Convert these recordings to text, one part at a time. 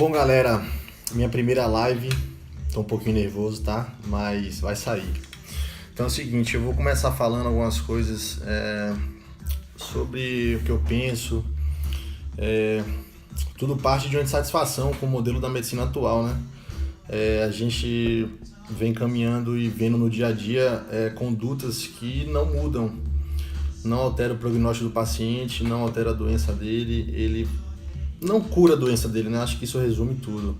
Bom, galera, minha primeira live, tô um pouquinho nervoso, tá? Mas vai sair. Então é o seguinte, eu vou começar falando algumas coisas sobre o que eu penso. Tudo parte de uma insatisfação com o modelo da medicina atual, né? A gente vem caminhando e vendo no dia a dia condutas que não mudam, não altera o prognóstico do paciente, não altera a doença dele, ele não cura a doença dele, né? Acho que isso resume tudo.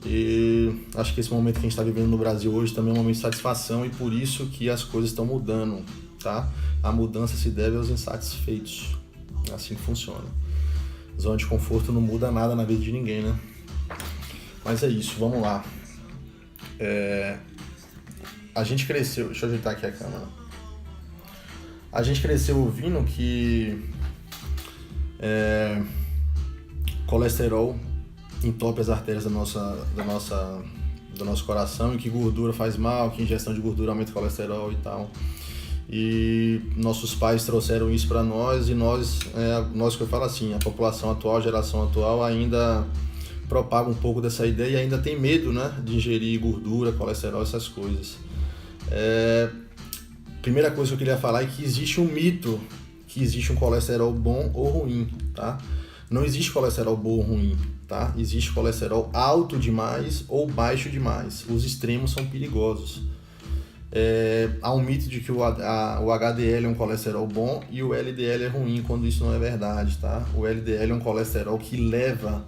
E acho que esse momento que a gente está vivendo no Brasil hoje também é um momento de satisfação e por isso que as coisas estão mudando, tá? A mudança se deve aos insatisfeitos. É assim que funciona. Zona de conforto não muda nada na vida de ninguém, né? Mas é isso, vamos lá. A gente cresceu... Deixa eu ajeitar aqui a câmera. A gente cresceu ouvindo que colesterol entope as artérias do nosso coração e que gordura faz mal, que ingestão de gordura aumenta o colesterol e tal. E nossos pais trouxeram isso para nós e nós que eu falo assim, a população atual, a geração atual ainda propaga um pouco dessa ideia e ainda tem medo, né, de ingerir gordura, colesterol, essas coisas. Primeira coisa que eu queria falar é que existe um mito que existe um colesterol bom ou ruim, tá? Não existe colesterol bom ou ruim, tá? Existe colesterol alto demais ou baixo demais. Os extremos são perigosos. Há um mito de que o HDL é um colesterol bom e o LDL é ruim, quando isso não é verdade, tá? O LDL é um colesterol que leva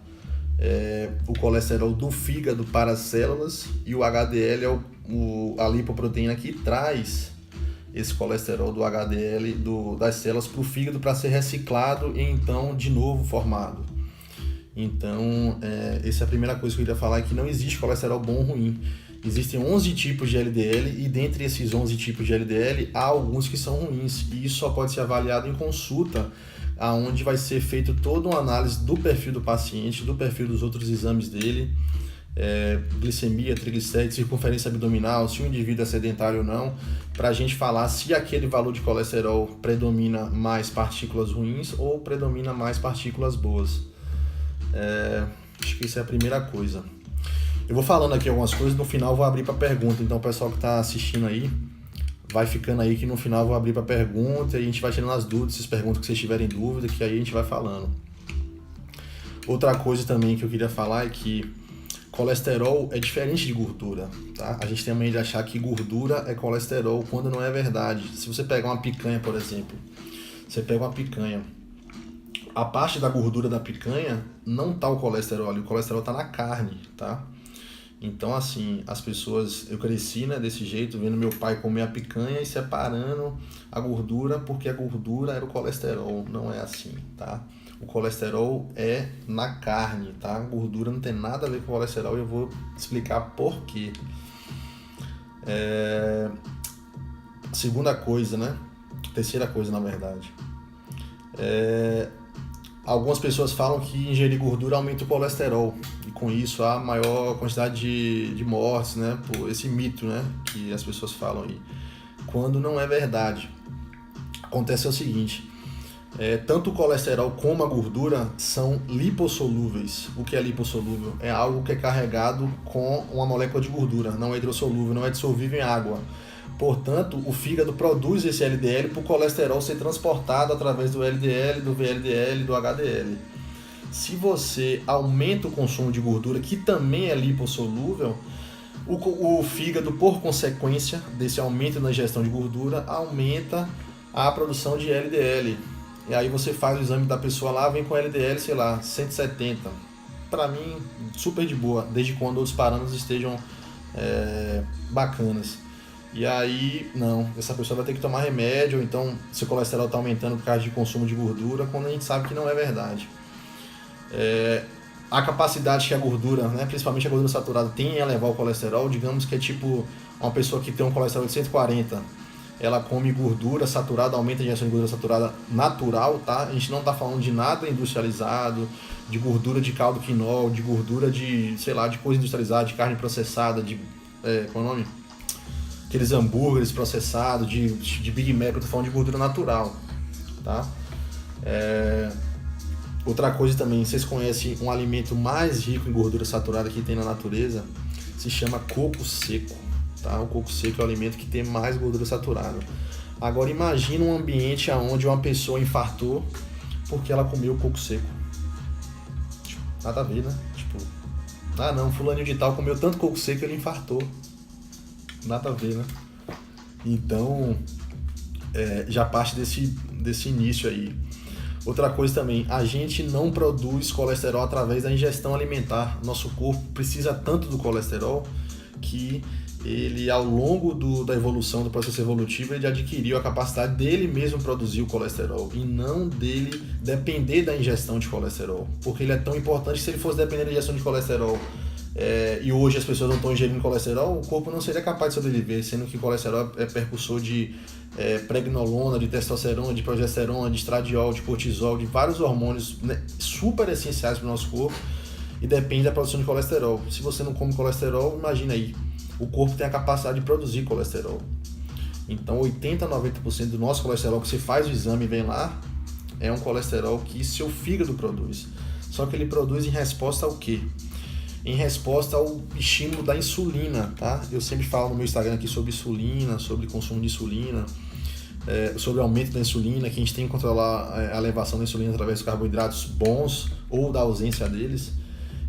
o colesterol do fígado para as células e o HDL é a lipoproteína que traz esse colesterol do HDL das células para o fígado para ser reciclado e então de novo formado. Então, essa é a primeira coisa que eu queria falar, é que não existe colesterol bom ou ruim. Existem 11 tipos de LDL e dentre esses 11 tipos de LDL, há alguns que são ruins. E isso só pode ser avaliado em consulta, onde vai ser feito toda uma análise do perfil do paciente, do perfil dos outros exames dele, glicemia, triglicérides, circunferência abdominal, se o indivíduo é sedentário ou não, para a gente falar se aquele valor de colesterol predomina mais partículas ruins ou predomina mais partículas boas. Acho que isso é a primeira coisa. Eu vou falando aqui algumas coisas, no final eu vou abrir para pergunta, então o pessoal que está assistindo aí, vai ficando aí que no final eu vou abrir para pergunta e a gente vai tirando as dúvidas, essas perguntas que vocês tiverem dúvida, que aí a gente vai falando. Outra coisa também que eu queria falar é que colesterol é diferente de gordura, tá? A gente tem a mania de achar que gordura é colesterol quando não é verdade. Se você pegar uma picanha, por exemplo, você pega uma picanha, a parte da gordura da picanha não tá o colesterol ali, o colesterol tá na carne, tá? Então, assim, as pessoas, eu cresci, né, desse jeito, vendo meu pai comer a picanha e separando a gordura, porque a gordura era o colesterol, não é assim, tá? O colesterol é na carne, tá? A gordura não tem nada a ver com o colesterol e eu vou explicar por quê. Segunda coisa, né? Terceira coisa, na verdade. Algumas pessoas falam que ingerir gordura aumenta o colesterol e com isso há maior quantidade de mortes, né? Por esse mito, né? Que as pessoas falam aí. Quando não é verdade. Acontece o seguinte, tanto o colesterol como a gordura são lipossolúveis. O que é lipossolúvel? É algo que é carregado com uma molécula de gordura, não é hidrossolúvel, não é dissolvível em água. Portanto, o fígado produz esse LDL para o colesterol ser transportado através do LDL, do VLDL, do HDL. Se você aumenta o consumo de gordura, que também é lipossolúvel, o fígado, por consequência desse aumento na ingestão de gordura, aumenta a produção de LDL. E aí você faz o exame da pessoa lá, vem com LDL, sei lá, 170. Para mim, super de boa, desde quando os parâmetros estejam bacanas. E aí, não, essa pessoa vai ter que tomar remédio, ou então seu colesterol está aumentando por causa de consumo de gordura, quando a gente sabe que não é verdade. A capacidade que a gordura, né, principalmente a gordura saturada, tem em elevar o colesterol, digamos que é tipo uma pessoa que tem um colesterol de 140, ela come gordura saturada, aumenta a ingestão de gordura saturada natural, tá? A gente não está falando de nada industrializado, de gordura de caldo quinol, de gordura de, sei lá, de coisa industrializada, de carne processada, qual é o nome? Aqueles hambúrgueres processados, de Big Mac, eu tô falando de gordura natural, tá? Outra coisa também, vocês conhecem um alimento mais rico em gordura saturada que tem na natureza? Se chama coco seco, tá? O coco seco é o alimento que tem mais gordura saturada. Agora imagina um ambiente onde uma pessoa infartou porque ela comeu coco seco. Tipo, nada a ver, né? Tipo, não, fulaninho de tal comeu tanto coco seco que ele infartou. Nada a ver, né? Então, já parte desse início aí. Outra coisa também, a gente não produz colesterol através da ingestão alimentar. Nosso corpo precisa tanto do colesterol que ele, ao longo da evolução, do processo evolutivo, ele adquiriu a capacidade dele mesmo produzir o colesterol e não dele depender da ingestão de colesterol. Porque ele é tão importante que se ele fosse depender da ingestão de colesterol e hoje as pessoas não estão ingerindo colesterol, o corpo não seria capaz de sobreviver, sendo que o colesterol é percussor de pregnolona, de testosterona, de progesterona, de estradiol, de cortisol, de vários hormônios, né, super essenciais para o nosso corpo e depende da produção de colesterol. Se você não come colesterol, imagina aí, o corpo tem a capacidade de produzir colesterol. Então 80 a 90% do nosso colesterol que você faz o exame e vem lá, é um colesterol que seu fígado produz. Só que ele produz em resposta ao quê? Em resposta ao estímulo da insulina, tá? Eu sempre falo no meu Instagram aqui sobre insulina, sobre consumo de insulina, sobre o aumento da insulina, que a gente tem que controlar a elevação da insulina através dos carboidratos bons ou da ausência deles.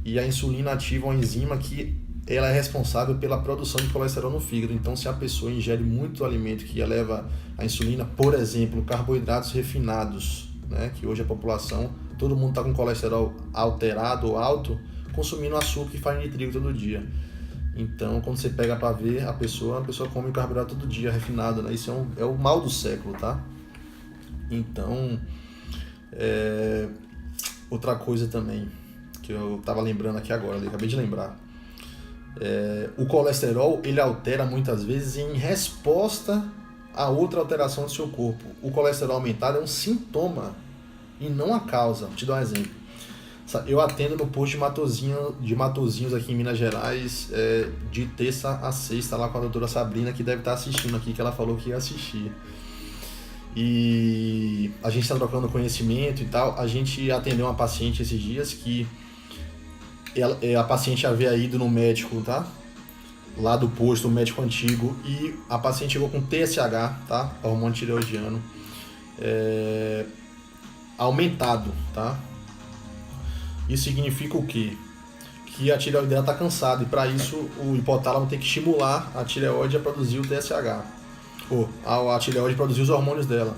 E a insulina ativa uma enzima que ela é responsável pela produção de colesterol no fígado. Então, se a pessoa ingere muito alimento que eleva a insulina, por exemplo, carboidratos refinados, né? Que hoje a população, todo mundo está com colesterol alterado ou alto, consumindo açúcar e farinha de trigo todo dia. Então, quando você pega para ver, a pessoa come carboidrato todo dia, refinado, né? Isso é o mal do século, tá? Então, outra coisa também, que eu tava lembrando aqui agora, acabei de lembrar. O colesterol, ele altera muitas vezes em resposta a outra alteração do seu corpo. O colesterol aumentado é um sintoma e não a causa. Vou te dar um exemplo. Eu atendo no posto de Matozinhos aqui em Minas Gerais, de terça a sexta, lá com a doutora Sabrina, que deve estar assistindo aqui, que ela falou que ia assistir. E a gente está trocando conhecimento e tal. A gente atendeu uma paciente esses dias que a paciente havia ido no médico, tá? Lá do posto, o médico antigo, e a paciente chegou com TSH, tá? Hormônio tireoidiano, aumentado, tá? Isso significa o quê? Que a tireoide dela está cansada e para isso o hipotálamo tem que estimular a tireoide a produzir o TSH, ou a tireoide produzir os hormônios dela.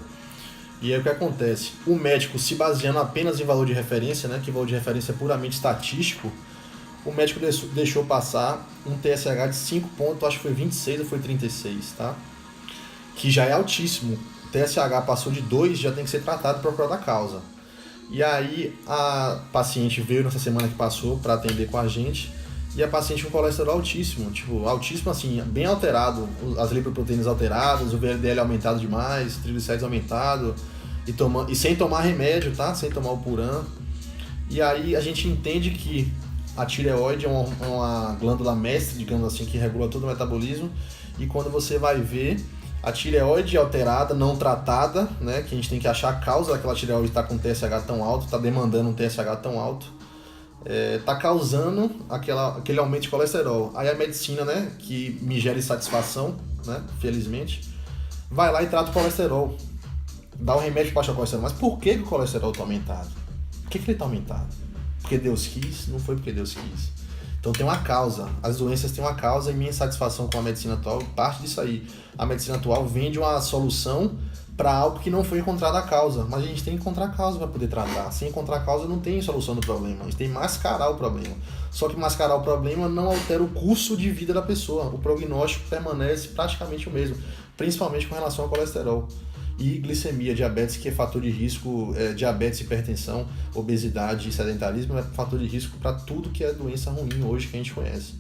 E aí o que acontece? O médico, se baseando apenas em valor de referência, né, que valor de referência é puramente estatístico, o médico deixou passar um TSH de 5 pontos, acho que foi 26 ou foi 36, tá? Que já é altíssimo. O TSH passou de 2, já tem que ser tratado e procurado a causa. E aí a paciente veio nessa semana que passou para atender com a gente, e a paciente com colesterol altíssimo, tipo, altíssimo assim, bem alterado, as lipoproteínas alteradas, o VLDL aumentado demais, triglicéridos aumentado, e sem tomar remédio, tá? Sem tomar o Puran. E aí a gente entende que a tireoide é uma glândula mestre, digamos assim, que regula todo o metabolismo, e quando você vai ver a tireoide alterada, não tratada, né, que a gente tem que achar a causa daquela tireoide estar com um TSH tão alto, está demandando um TSH tão alto, está causando aquele aumento de colesterol. Aí a medicina, né, que me gera insatisfação, né, felizmente, vai lá e trata o colesterol, dá um remédio para baixar o colesterol. Mas por que o colesterol está aumentado? Por que ele está aumentado? Porque Deus quis? Não foi porque Deus quis. Então tem uma causa, as doenças têm uma causa, e minha insatisfação com a medicina atual parte disso aí. A medicina atual vende uma solução para algo que não foi encontrada a causa, mas a gente tem que encontrar a causa para poder tratar. Sem encontrar a causa não tem solução do problema, a gente tem que mascarar o problema. Só que mascarar o problema não altera o curso de vida da pessoa, o prognóstico permanece praticamente o mesmo, principalmente com relação ao colesterol. E glicemia, diabetes, que é fator de risco, diabetes, hipertensão, obesidade e sedentarismo é fator de risco para tudo que é doença ruim hoje que a gente conhece.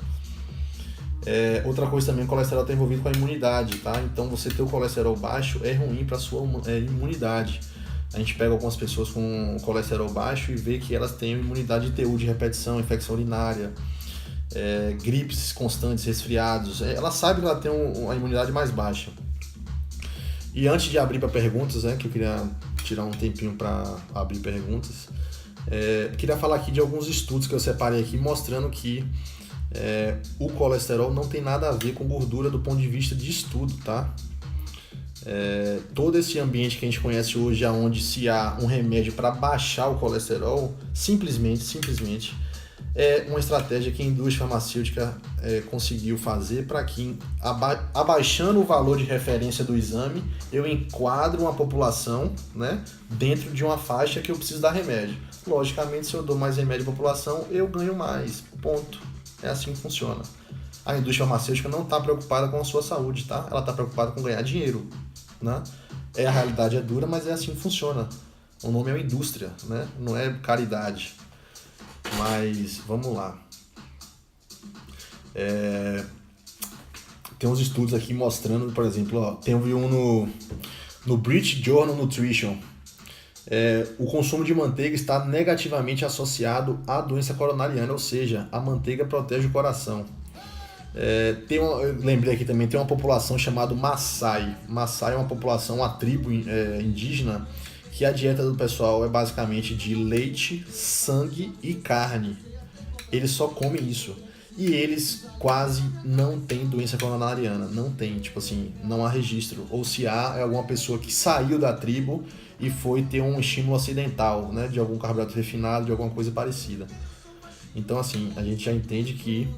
Outra coisa também, o colesterol está envolvido com a imunidade, tá? Então você ter o colesterol baixo é ruim para a sua imunidade. A gente pega algumas pessoas com colesterol baixo e vê que elas têm imunidade de TU, de repetição, infecção urinária, gripes constantes, resfriados. Ela sabe que ela tem uma imunidade mais baixa. E antes de abrir para perguntas, né, que eu queria tirar um tempinho para abrir perguntas, Queria falar aqui de alguns estudos que eu separei aqui mostrando que o colesterol não tem nada a ver com gordura do ponto de vista de estudo, tá? Todo esse ambiente que a gente conhece hoje, onde se há um remédio para baixar o colesterol, simplesmente é uma estratégia que a indústria farmacêutica conseguiu fazer para que, abaixando o valor de referência do exame, eu enquadro uma população, né, dentro de uma faixa que eu preciso dar remédio. Logicamente, se eu dou mais remédio à população, eu ganho mais. Ponto. É assim que funciona. A indústria farmacêutica não está preocupada com a sua saúde, tá? Ela está preocupada com ganhar dinheiro, né? A realidade é dura, mas é assim que funciona. O nome é uma indústria, né? Não é caridade. Mas vamos lá. Tem uns estudos aqui mostrando, por exemplo, tem um no British Journal Nutrition. O consumo de manteiga está negativamente associado à doença coronariana, ou seja, a manteiga protege o coração. Eu lembrei aqui também, tem uma população chamada Maasai. Maasai é uma população, uma tribo indígena, que a dieta do pessoal é basicamente de leite, sangue e carne. Eles só comem isso. E eles quase não têm doença coronariana. Não tem, tipo assim, não há registro. Ou se há, é alguma pessoa que saiu da tribo e foi ter um estímulo acidental, né? De algum carboidrato refinado, de alguma coisa parecida. Então, assim, a gente já entende que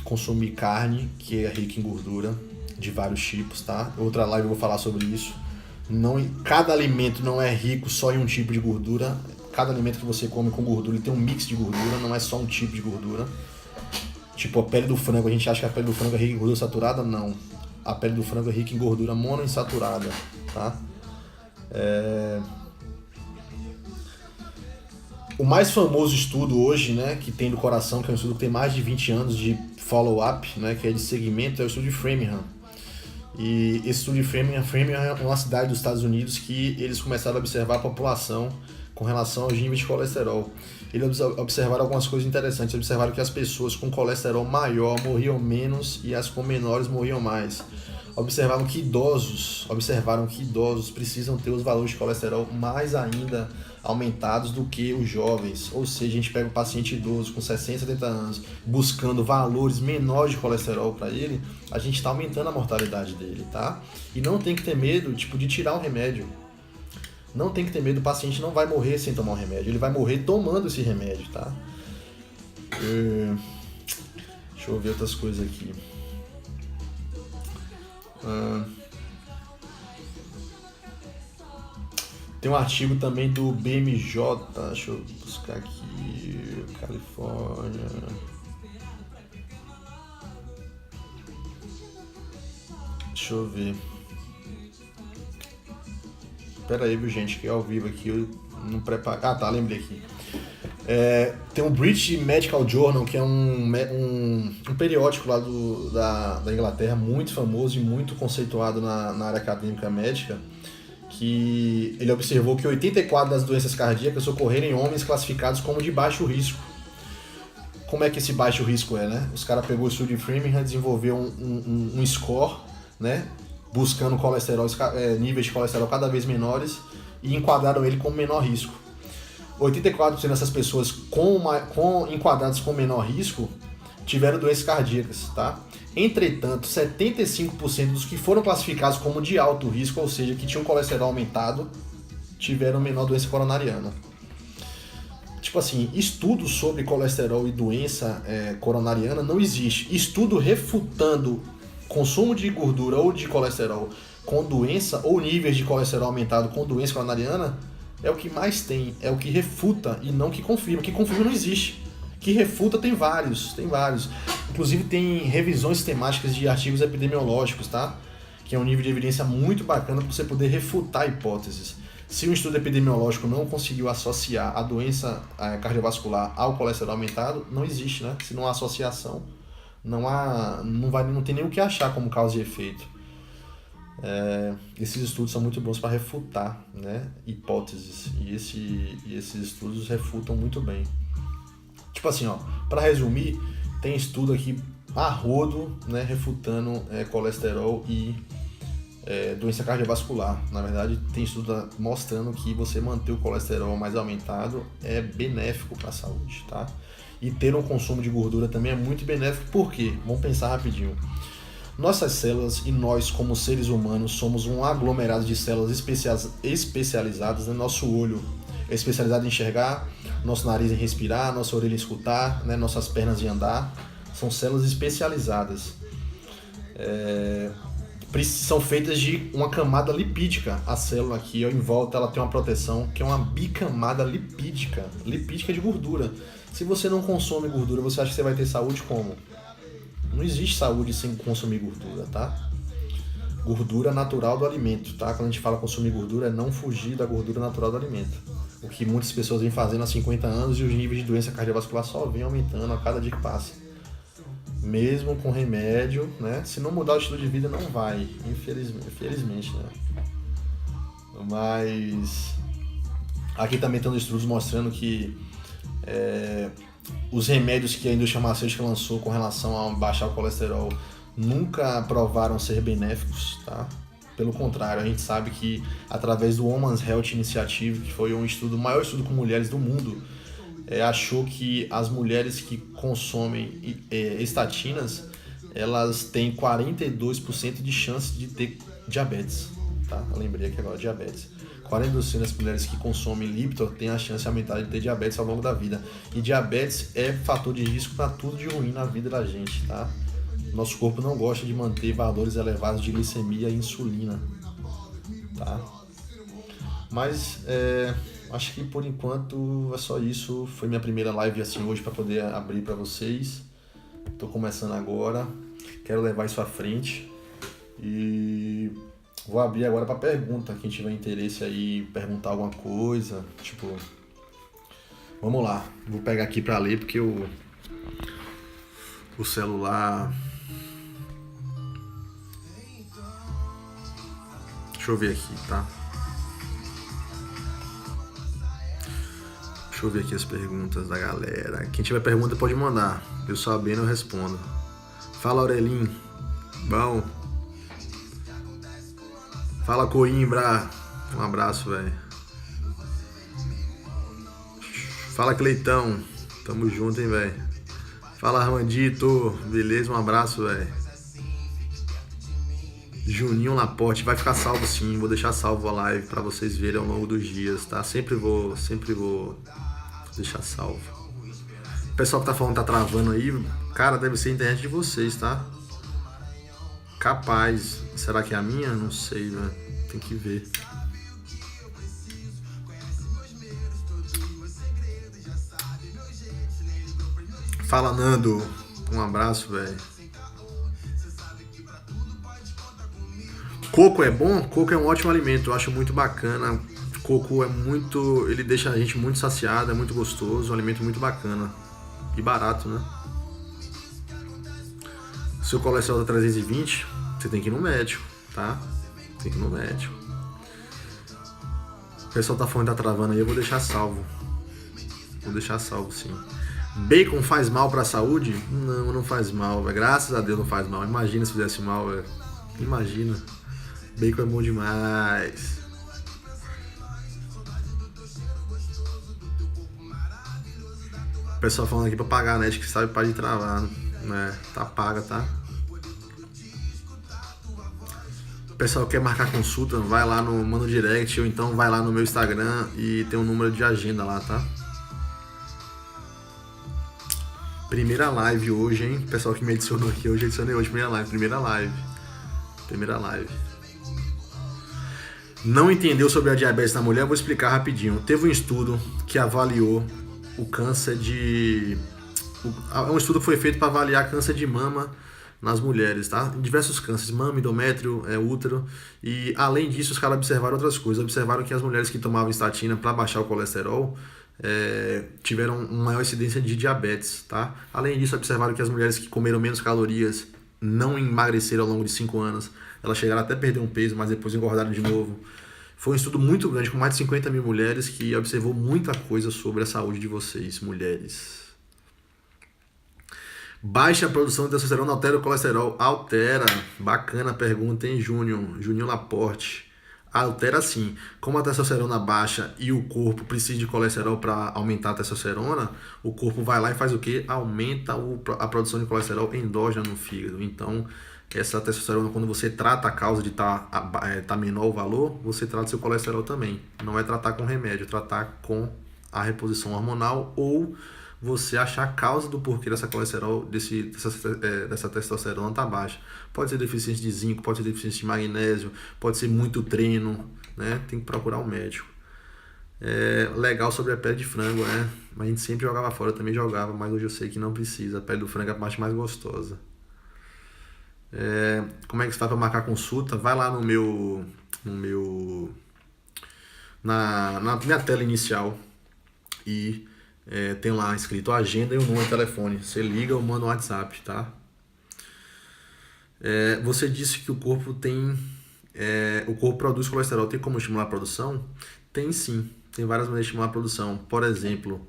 consumir carne, que é rica em gordura, de vários tipos, tá? Outra live eu vou falar sobre isso. Cada alimento não é rico só em um tipo de gordura. Cada alimento que você come com gordura, ele tem um mix de gordura, não é só um tipo de gordura. Tipo, a pele do frango, a gente acha que a pele do frango é rica em gordura saturada? Não. A pele do frango é rica em gordura monoinsaturada, tá? O mais famoso estudo hoje, né, que tem do coração, que é um estudo que tem mais de 20 anos de follow-up, né, que é de segmento, é o estudo de Framingham. E esse estudo de Framingham é uma cidade dos Estados Unidos que eles começaram a observar a população com relação aos níveis de colesterol. Eles observaram algumas coisas interessantes. Observaram que as pessoas com colesterol maior morriam menos e as com menores morriam mais. Observaram que idosos precisam ter os valores de colesterol mais ainda aumentados do que os jovens. Ou seja, a gente pega um paciente idoso com 60, 70 anos buscando valores menores de colesterol para ele, a gente está aumentando a mortalidade dele, tá? E não tem que ter medo, de tirar o remédio. Não tem que ter medo, o paciente não vai morrer sem tomar o remédio, ele vai morrer tomando esse remédio, tá? Deixa eu ver outras coisas aqui. Tem um artigo também do BMJ, deixa eu buscar aqui, Califórnia. Deixa eu ver. Pera aí, viu, gente, que é ao vivo aqui, eu não preparo. Ah, tá, lembrei aqui. Tem o British Medical Journal, que é um periódico lá da Inglaterra, muito famoso e muito conceituado na área acadêmica médica, que ele observou que 84% das doenças cardíacas ocorreram em homens classificados como de baixo risco. Como é que esse baixo risco é, né? Os caras pegou o estudo de Framingham, desenvolveu um score, né? Buscando níveis de colesterol cada vez menores e enquadraram ele como menor risco. 84% dessas pessoas enquadradas com menor risco tiveram doenças cardíacas, tá? Entretanto, 75% dos que foram classificados como de alto risco, ou seja, que tinham colesterol aumentado, tiveram menor doença coronariana. Tipo assim, estudo sobre colesterol e doença coronariana não existe. Estudo refutando consumo de gordura ou de colesterol com doença ou níveis de colesterol aumentado com doença coronariana é o que mais tem, é o que refuta e não que confirma. Que confirma não existe. Que refuta tem vários. Inclusive tem revisões sistemáticas de artigos epidemiológicos, tá? Que é um nível de evidência muito bacana para você poder refutar hipóteses. Se um estudo epidemiológico não conseguiu associar a doença cardiovascular ao colesterol aumentado, não existe, né? Se não há associação, não tem nem o que achar como causa e efeito. Esses estudos são muito bons para refutar, né, hipóteses, e esses estudos refutam muito bem. Tipo assim, para resumir, tem estudo aqui a rodo, né, refutando colesterol e doença cardiovascular. Na verdade, tem estudo mostrando que você manter o colesterol mais aumentado é benéfico para a saúde, tá? E ter um consumo de gordura também é muito benéfico, por quê? Vamos pensar rapidinho. Nossas células e nós, como seres humanos, somos um aglomerado de células especializadas, né? Nosso olho é especializado em enxergar, nosso nariz em respirar, nossa orelha em escutar, né? Nossas pernas em andar. São células especializadas. São feitas de uma camada lipídica. A célula aqui, ó, em volta, ela tem uma proteção que é uma bicamada lipídica de gordura. Se você não consome gordura, você acha que você vai ter saúde como? Não existe saúde sem consumir gordura, tá? Gordura natural do alimento, tá? Quando a gente fala consumir gordura, é não fugir da gordura natural do alimento. O que muitas pessoas vêm fazendo há 50 anos e os níveis de doença cardiovascular só vêm aumentando a cada dia que passa. Mesmo com remédio, né? Se não mudar o estilo de vida, não vai. Infelizmente, né? Mas aqui também tem estudos mostrando que os remédios que a indústria farmacêutica lançou com relação a baixar o colesterol nunca provaram ser benéficos, tá? Pelo contrário, a gente sabe que através do Women's Health Initiative, que foi um estudo, o maior estudo com mulheres do mundo, achou que as mulheres que consomem estatinas, elas têm 42% de chance de ter diabetes, tá? Eu lembrei aqui agora, diabetes. 40% das mulheres que consomem Lipitor têm a chance aumentada de ter diabetes ao longo da vida. E diabetes é fator de risco para tudo de ruim na vida da gente, tá? Nosso corpo não gosta de manter valores elevados de glicemia e insulina, tá? Mas acho que por enquanto é só isso. Foi minha primeira live assim hoje para poder abrir para vocês. Tô começando agora, quero levar isso à frente e vou abrir agora para pergunta. Quem tiver interesse aí, perguntar alguma coisa, tipo, vamos lá. Vou pegar aqui para ler porque o celular. Deixa eu ver aqui, tá? Deixa eu ver aqui as perguntas da galera. Quem tiver pergunta pode mandar. Eu sabendo eu respondo. Fala, Aurelinho. Bom. Fala, Coimbra. Um abraço, velho. Fala, Cleitão. Tamo junto, hein, velho. Fala, Armandito. Beleza? Um abraço, velho. Juninho Laporte, vai ficar salvo sim, vou deixar salvo a live pra vocês verem ao longo dos dias, tá? Sempre vou deixar salvo. O pessoal que tá falando que tá travando aí, cara, deve ser a internet de vocês, tá? Capaz. Será que é a minha? Não sei, né? Tem que ver. Fala, Nando. Um abraço, velho. Coco é bom? Coco é um ótimo alimento, eu acho muito bacana. Coco ele deixa a gente muito saciado, é muito gostoso, um alimento muito bacana. E barato, né? Seu colesterol tá 320, você tem que ir no médico, tá? Tem que ir no médico. O pessoal tá falando que tá travando aí, eu vou deixar salvo. Vou deixar salvo, sim. Bacon faz mal pra saúde? Não, não faz mal, velho. Graças a Deus não faz mal. Imagina se fizesse mal, velho. Imagina. Bacon é bom demais. O pessoal falando aqui pra pagar a net, que sabe para de travar, né? Tá paga, tá? O pessoal quer marcar consulta, vai lá manda um direct ou então vai lá no meu Instagram e tem um número de agenda lá, tá? Primeira live hoje, hein? O pessoal que me adicionou aqui hoje, adicionei hoje, primeira live. Não entendeu sobre a diabetes na mulher? Vou explicar rapidinho. Teve um estudo que avaliou o câncer de... Um estudo que foi feito para avaliar câncer de mama nas mulheres, tá? Diversos cânceres, mama, endométrio, útero. E além disso, os caras observaram outras coisas. Observaram que as mulheres que tomavam estatina para baixar o colesterol tiveram uma maior incidência de diabetes, tá? Além disso, observaram que as mulheres que comeram menos calorias não emagreceram ao longo de 5 anos. Elas chegaram até a perder um peso, mas depois engordaram de novo. Foi um estudo muito grande, com mais de 50 mil mulheres, que observou muita coisa sobre a saúde de vocês, mulheres. Baixa a produção de testosterona, altera o colesterol? Altera. Bacana a pergunta, hein, Júnior? Juninho Laporte. Altera sim. Como a testosterona baixa e o corpo precisa de colesterol para aumentar a testosterona, o corpo vai lá e faz o quê? Aumenta a produção de colesterol endógena no fígado. Então, essa testosterona, quando você trata a causa de tá menor o valor, você trata seu colesterol também. Não é tratar com remédio, é tratar com a reposição hormonal ou você achar a causa do porquê dessa colesterol, dessa testosterona tá baixa. Pode ser deficiência de zinco, pode ser deficiência de magnésio, pode ser muito treino, né? Tem que procurar um médico. Legal sobre a pele de frango, né? Mas a gente sempre jogava fora, eu também jogava, mas hoje eu sei que não precisa. A pele do frango é a parte mais gostosa. Como é que você faz para marcar consulta? Vai lá na minha tela inicial e tem lá escrito agenda e o número de telefone. Você liga ou manda um WhatsApp, tá? Você disse que o corpo produz colesterol. Tem como estimular a produção? Tem sim. Tem várias maneiras de estimular a produção. Por exemplo,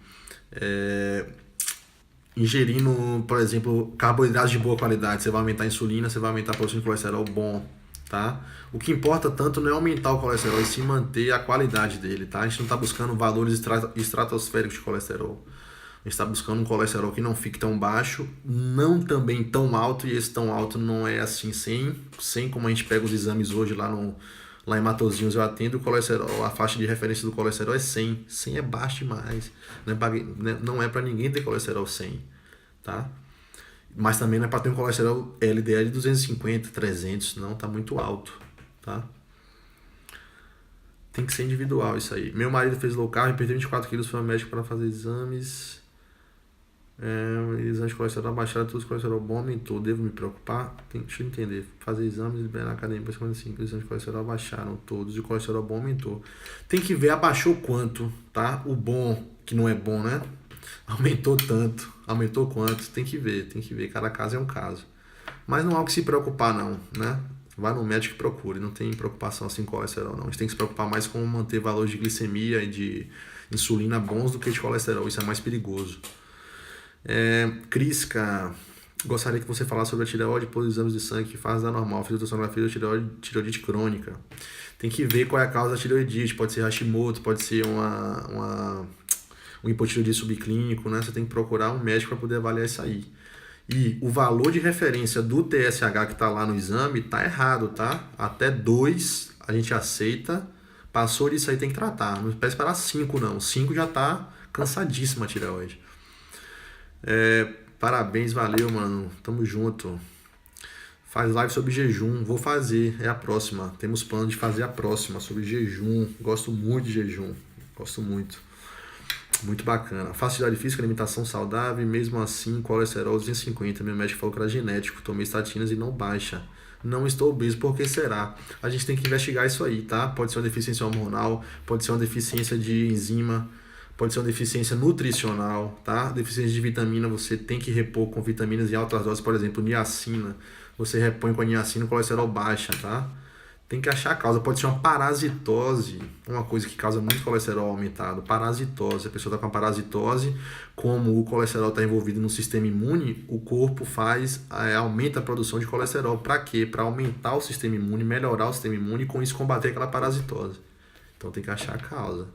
ingerindo, por exemplo, carboidratos de boa qualidade. Você vai aumentar a insulina, você vai aumentar a produção de colesterol bom, tá? O que importa tanto não é aumentar o colesterol, e sim manter a qualidade dele, tá? A gente não está buscando valores estratosféricos de colesterol. A gente está buscando um colesterol que não fique tão baixo, não também tão alto, e esse tão alto não é assim sem como a gente pega os exames hoje lá em Matozinhos eu atendo o colesterol, a faixa de referência do colesterol é 100. 100 é baixo demais. Não é para ninguém ter colesterol 100, tá? Mas também não é para ter um colesterol LDL de 250, 300, não, tá muito alto, tá? Tem que ser individual isso aí. Meu marido fez low carb, perdeu 24 quilos, foi ao médico para fazer exames. Exames de colesterol baixaram, tudo colesterol bom aumentou. Devo me preocupar? Deixa eu entender. Fazer exames e liberar na academia, depois 55, exames de colesterol baixaram todos e o colesterol bom aumentou. Tem que ver abaixou quanto, tá? O bom, que não é bom, né? Aumentou tanto, aumentou quanto? Tem que ver. Cada caso é um caso. Mas não há o que se preocupar não, né? Vai no médico e procure, não tem preocupação assim com colesterol não. A gente tem que se preocupar mais com manter valores de glicemia e de insulina bons do que de colesterol, isso é mais perigoso. Crisca, gostaria que você falasse sobre a tireoide por exames de sangue que faz da normal, fiz ultrassonografia da tireoidite crônica. Tem que ver qual é a causa da tireoidite, pode ser Hashimoto, pode ser um hipotireoidismo subclínico, né? Você tem que procurar um médico para poder avaliar isso aí. E o valor de referência do TSH que está lá no exame está errado, tá? Até 2 a gente aceita, passou disso aí tem que tratar. Não pode esperar 5 não, 5 já está cansadíssima a tireoide. Parabéns, valeu, mano. Tamo junto. Faz live sobre jejum. Vou fazer, é a próxima. Temos plano de fazer a próxima sobre jejum. Gosto muito de jejum. Gosto muito. Muito bacana. Faço atividade física, alimentação saudável e mesmo assim colesterol 250. Meu médico falou que era genético. Tomei estatinas e não baixa. Não estou obeso, por que será? A gente tem que investigar isso aí, tá? Pode ser uma deficiência hormonal, pode ser uma deficiência de enzima, pode ser uma deficiência nutricional, tá? Deficiência de vitamina, você tem que repor com vitaminas em altas doses, por exemplo, niacina. Você repõe com a niacina, o colesterol baixa, tá? Tem que achar a causa. Pode ser uma parasitose, uma coisa que causa muito colesterol aumentado. Parasitose, a pessoa está com a parasitose, como o colesterol está envolvido no sistema imune, o corpo aumenta a produção de colesterol. Para quê? Para aumentar o sistema imune, melhorar o sistema imune e com isso combater aquela parasitose. Então tem que achar a causa.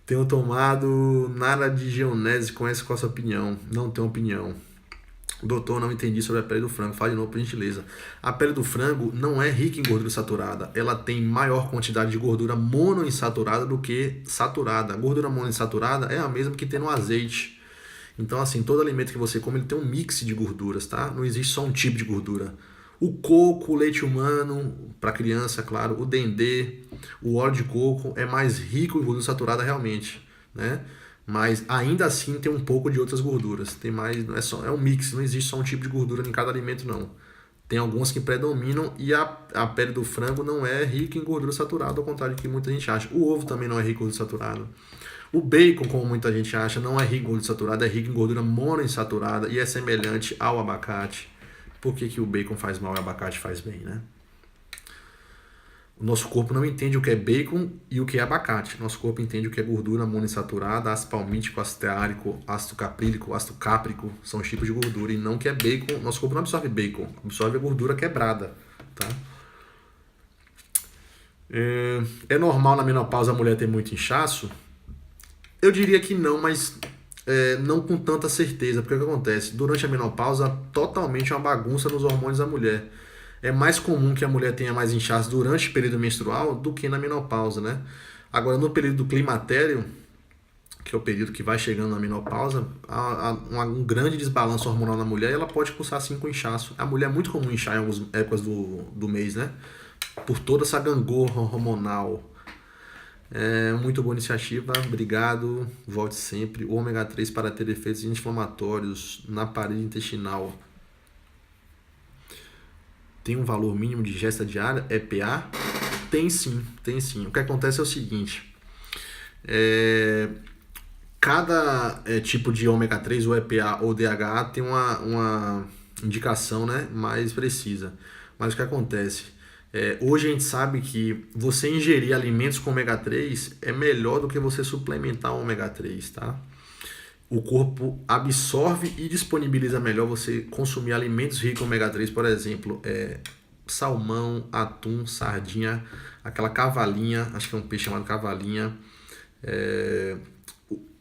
Tenho tomado nada de geonese, conhece qual a sua opinião? Não tenho opinião. Doutor, não entendi sobre a pele do frango. Fale de novo, por gentileza. A pele do frango não é rica em gordura saturada. Ela tem maior quantidade de gordura monoinsaturada do que saturada. A gordura monoinsaturada é a mesma que tem no azeite. Então, assim, todo alimento que você come, ele tem um mix de gorduras, tá? Não existe só um tipo de gordura. O coco, o leite humano, para criança, claro, o dendê, o óleo de coco é mais rico em gordura saturada realmente, né? Mas ainda assim tem um pouco de outras gorduras. Tem mais, é um mix, não existe só um tipo de gordura em cada alimento não. Tem algumas que predominam e a pele do frango não é rica em gordura saturada, ao contrário do que muita gente acha. O ovo também não é rico em gordura saturada. O bacon, como muita gente acha, não é rico em gordura saturada, é rico em gordura monoinsaturada e é semelhante ao abacate. Por que o bacon faz mal e o abacate faz bem, né? O nosso corpo não entende o que é bacon e o que é abacate. Nosso corpo entende o que é gordura monoinsaturada, ácido palmítico, ácido steárico, ácido caprílico, ácido cáprico. São os tipos de gordura e não o que é bacon. Nosso corpo não absorve bacon, absorve a gordura quebrada, tá? É normal na menopausa a mulher ter muito inchaço? Eu diria que não, mas não com tanta certeza, porque o que acontece? Durante a menopausa, totalmente uma bagunça nos hormônios da mulher. É mais comum que a mulher tenha mais inchaço durante o período menstrual do que na menopausa, né? Agora, no período do climatério, que é o período que vai chegando na menopausa, há um grande desbalanço hormonal na mulher e ela pode cursar assim com inchaço. A mulher é muito comum inchar em algumas épocas do mês, né? Por toda essa gangorra hormonal. Muito boa iniciativa, obrigado, volte sempre. O ômega 3 para ter efeitos anti-inflamatórios na parede intestinal tem um valor mínimo de ingesta diária, EPA? Tem sim, tem sim. O que acontece é o seguinte, cada tipo de ômega 3, ou EPA ou DHA, tem uma indicação, né, mais precisa. Mas o que acontece? Hoje a gente sabe que você ingerir alimentos com ômega 3 é melhor do que você suplementar o ômega 3, tá? O corpo absorve e disponibiliza melhor você consumir alimentos ricos em ômega 3, por exemplo, salmão, atum, sardinha, aquela cavalinha, acho que é um peixe chamado cavalinha.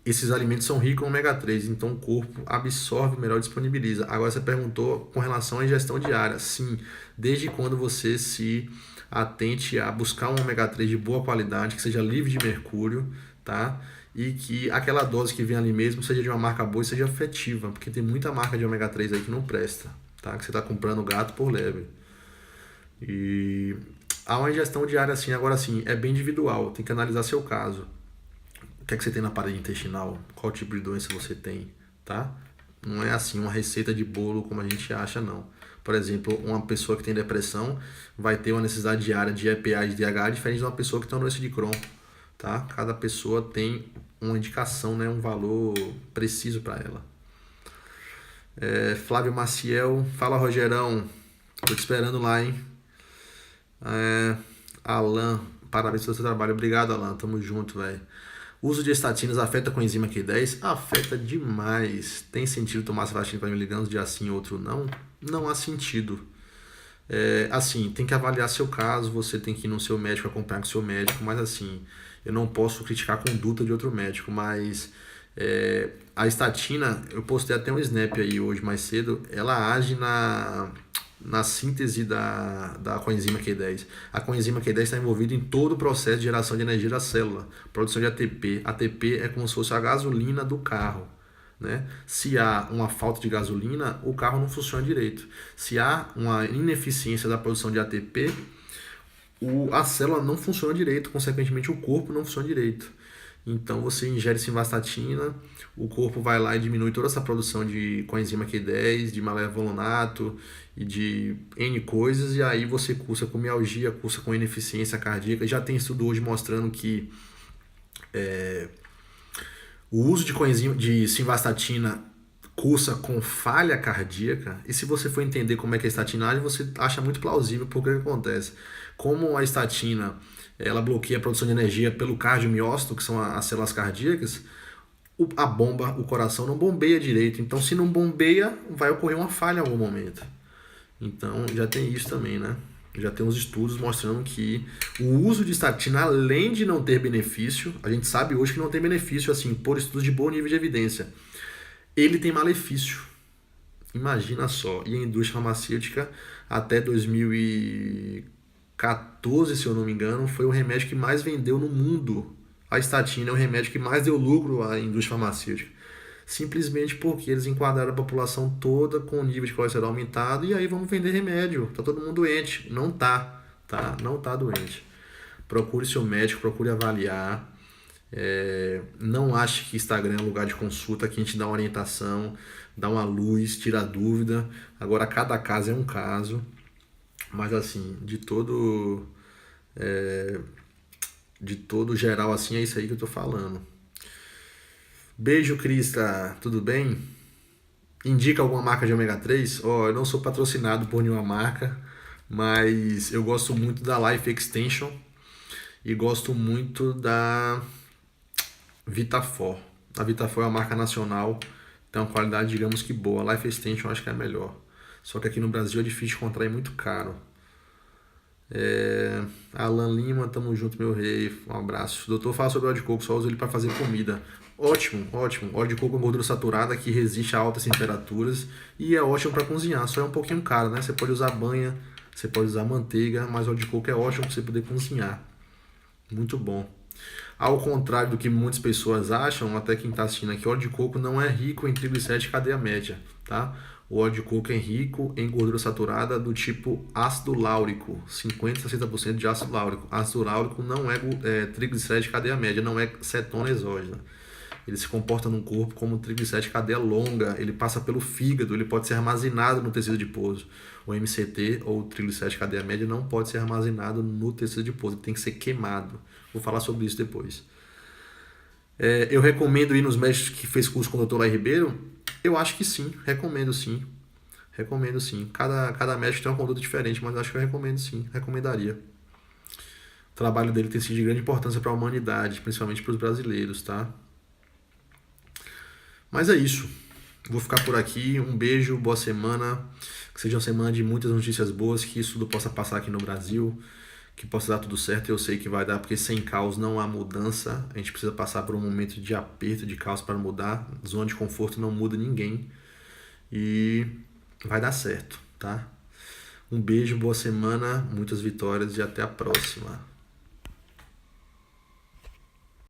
Esses alimentos são ricos em ômega 3, então o corpo absorve melhor e disponibiliza. Agora você perguntou com relação à ingestão diária. Sim, desde quando você se atente a buscar um ômega 3 de boa qualidade, que seja livre de mercúrio, tá? E que aquela dose que vem ali mesmo seja de uma marca boa e seja efetiva, porque tem muita marca de ômega 3 aí que não presta, tá? Que você está comprando gato por lebre. E há uma ingestão diária assim, agora sim, é bem individual, tem que analisar seu caso. O que é que você tem na parede intestinal? Qual tipo de doença você tem, tá? Não é assim uma receita de bolo como a gente acha, não. Por exemplo, uma pessoa que tem depressão vai ter uma necessidade diária de EPA e de DHA diferente de uma pessoa que tem uma doença de Crohn, tá? Cada pessoa tem uma indicação, né, um valor preciso para ela. Flávio Maciel, fala Rogerão, tô te esperando lá, hein? Alan, parabéns pelo seu trabalho, obrigado Alan, tamo junto, velho. Uso de estatinas afeta com a enzima Q10? Afeta demais. Tem sentido tomar essa vacina para miligramas de assim outro não? Não há sentido. Assim, tem que avaliar seu caso, você tem que ir no seu médico, acompanhar com o seu médico, mas assim, eu não posso criticar a conduta de outro médico, mas a estatina, eu postei até um snap aí hoje mais cedo, ela age na síntese da coenzima Q10. A coenzima Q10 está envolvida em todo o processo de geração de energia da célula, produção de ATP. ATP é como se fosse a gasolina do carro, né? Se há uma falta de gasolina, o carro não funciona direito. Se há uma ineficiência da produção de ATP, a célula não funciona direito, consequentemente o corpo não funciona direito. Então você ingere simvastatina, o corpo vai lá e diminui toda essa produção de coenzima Q10, de malevolonato e de N coisas, e aí você cursa com mialgia, cursa com ineficiência cardíaca. Já tem estudo hoje mostrando que o uso de simvastatina cursa com falha cardíaca, e se você for entender como é que é a estatinagem, você acha muito plausível porque o que acontece. Como a estatina ela bloqueia a produção de energia pelo cardiomiócito, que são as células cardíacas, a bomba, o coração não bombeia direito. Então, se não bombeia, vai ocorrer uma falha em algum momento. Então, já tem isso também, né? Já tem uns estudos mostrando que o uso de estatina, além de não ter benefício, a gente sabe hoje que não tem benefício, assim, por estudos de bom nível de evidência, ele tem malefício. Imagina só. E a indústria farmacêutica, até 2014, se eu não me engano, foi o remédio que mais vendeu no mundo. A estatina é o remédio que mais deu lucro à indústria farmacêutica. Simplesmente porque eles enquadraram a população toda com o nível de colesterol aumentado e aí vamos vender remédio. Tá todo mundo doente. Não tá, tá? Não tá doente. Procure seu médico, procure avaliar. Não ache que Instagram é um lugar de consulta, que a gente dá uma orientação, dá uma luz, tira a dúvida. Agora, cada caso é um caso. Mas assim, de todo geral, assim, é isso aí que eu tô falando. Beijo, Crista, tudo bem? Indica alguma marca de ômega 3? Eu não sou patrocinado por nenhuma marca, Mas eu gosto muito da Life Extension e gosto muito da Vitafor. A Vitafor é uma marca nacional, tem uma qualidade, digamos que boa. A Life Extension eu acho que é a melhor. Só que aqui no Brasil é difícil encontrar e muito caro. Alan Lima, tamo junto, meu rei. Um abraço. Doutor, fala sobre óleo de coco, só uso ele para fazer comida. Ótimo, ótimo. Óleo de coco é gordura saturada que resiste a altas temperaturas e é ótimo para cozinhar. Só é um pouquinho caro, né? Você pode usar banha, você pode usar manteiga, mas óleo de coco é ótimo para você poder cozinhar. Muito bom. Ao contrário do que muitas pessoas acham, até quem está assistindo aqui, o óleo de coco não é rico em triglicéridos de cadeia média, tá? O óleo de coco é rico em gordura saturada do tipo ácido láurico, 50 a 60% de ácido láurico. Ácido láurico não é triglicérido de cadeia média, não é cetona exógena. Ele se comporta no corpo como triglicérido de cadeia longa, ele passa pelo fígado, ele pode ser armazenado no tecido adiposo. O MCT, ou triglicérido de cadeia média, não pode ser armazenado no tecido adiposo, ele tem que ser queimado. Vou falar sobre isso depois. Eu recomendo ir nos médicos que fez curso com o Dr. Lai Ribeiro? Eu acho que sim, recomendo sim. Recomendo sim. Cada médico tem uma conduta diferente, mas acho que eu recomendo sim, recomendaria. O trabalho dele tem sido de grande importância para a humanidade, principalmente para os brasileiros, tá? Mas é isso. Vou ficar por aqui. Um beijo, boa semana. Que seja uma semana de muitas notícias boas, que isso tudo possa passar aqui no Brasil, que possa dar tudo certo. Eu sei que vai dar, porque sem caos não há mudança. A gente precisa passar por um momento de aperto, de caos para mudar. Zona de conforto não muda ninguém. E vai dar certo, tá? Um beijo, boa semana, muitas vitórias e até a próxima.